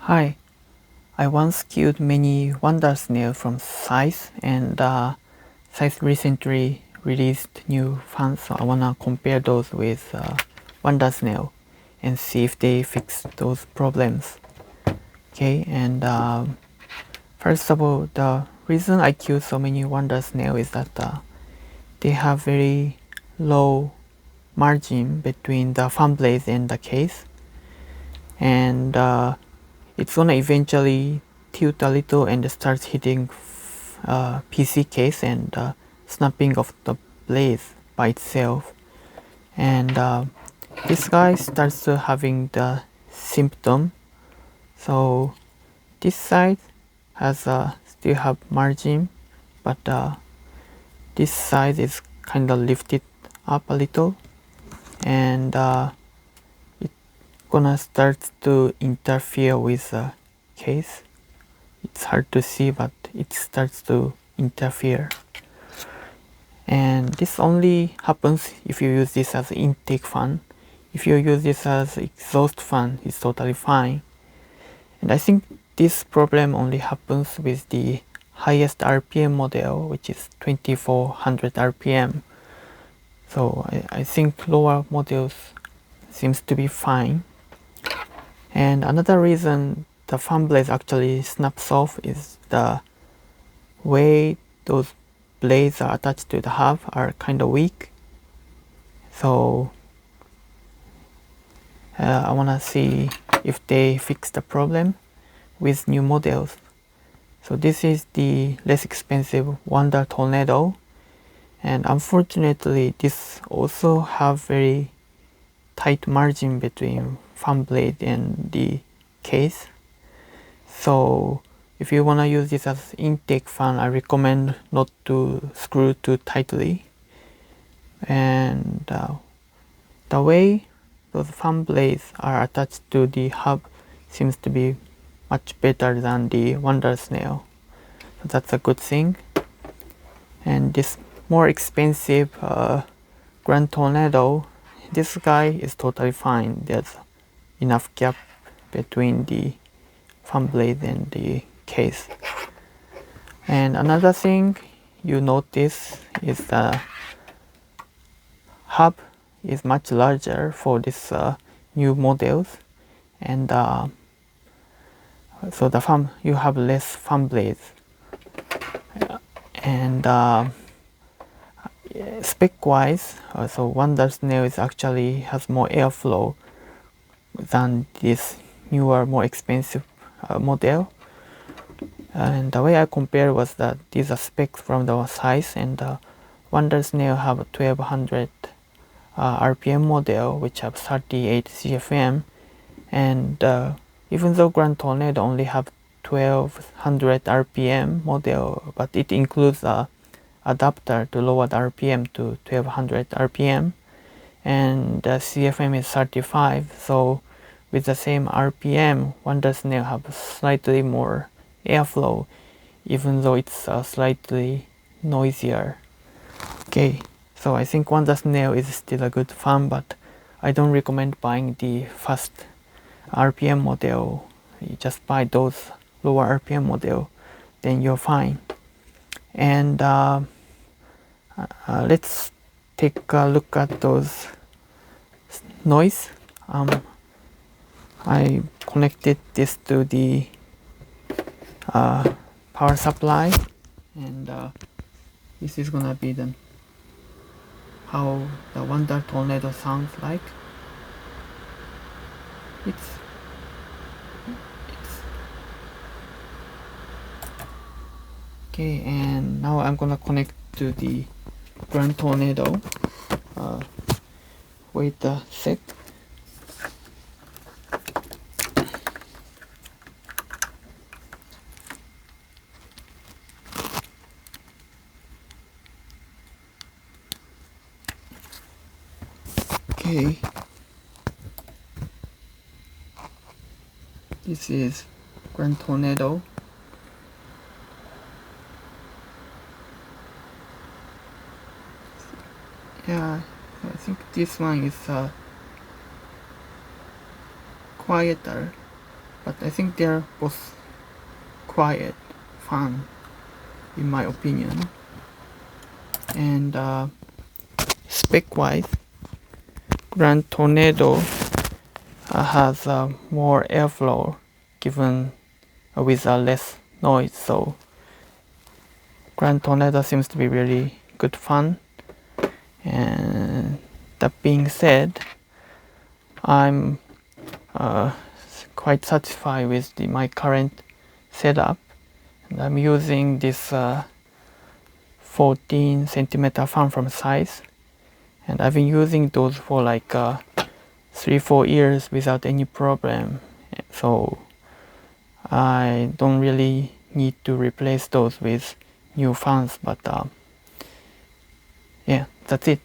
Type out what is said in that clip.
Hi, I once killed many wonder snails from Scythe, and Scythe recently released new fans, so I wanna compare those with wonder snail and see if they fix those problems. Okay, and first of all, the reason I killed so many wonder snail is that they have very low margin between the fan blades and the case, and it's gonna eventually tilt a little and starts hitting PC case and snapping of the blades by itself. And this guy starts to having the symptom. So this side has still have margin, but this side is kind of lifted up a little, and it's gonna start to interfere with the case. It's hard to see, but it starts to interfere. And this only happens if you use this as intake fan. If you use this as exhaust fan, it's totally fine. And I think this problem only happens with the highest RPM model, which is 2400 RPM. So I think lower models seems to be fine. And another reason the fan blades actually snaps off is the way those blades are attached to the hub are kind of weak. So I want to see if they fix the problem with new models. So this is the less expensive Wonder Tornado, and unfortunately this also have very tight margin between fan blade and the case. So if you want to use this as intake fan, I recommend not to screw too tightly. And the way those fan blades are attached to the hub seems to be much better than the Wonder Snail. So that's a good thing. And this more expensive Grand Tornado, this guy is totally fine. There's enough gap between the fan blade and the case. And another thing you notice is the hub is much larger for this new models, and so the fan, you have less fan blades, and spec wise, so Wonder Snail is actually has more airflow than this newer, more expensive model. And the way I compared was that these are specs from the size, and Wonder Snail have a 1200 RPM model which have 38 CFM, and even though Grand Tornado only have 1200 RPM model, but it includes a adapter to lower the RPM to 1200 RPM, and the CFM is 35. So with the same RPM, Wonder Snail have slightly more airflow, even though it's slightly noisier. Okay, so I think Wonder Snail is still a good fan, but I don't recommend buying the fast RPM model. You just buy those lower RPM model, then you're fine. And let's take a look at those noise. I connected this to the power supply, and this is gonna be the how the Wonder Tornado sounds like. It's okay, and now I'm gonna connect to the Grand Tornado. Wait a sec. Okay, this is Grand Tornado. Yeah, I think this one is quieter but I think they're both quiet, fun, in my opinion. And spec-wise, Grand Tornado has more airflow given with less noise, so Grand Tornado seems to be really good fun. And that being said, I'm quite satisfied with my current setup, and I'm using this 14 centimeter fan from Scythe, and I've been using those for like 3-4 years without any problem, so I don't really need to replace those with new fans. But yeah, that's it.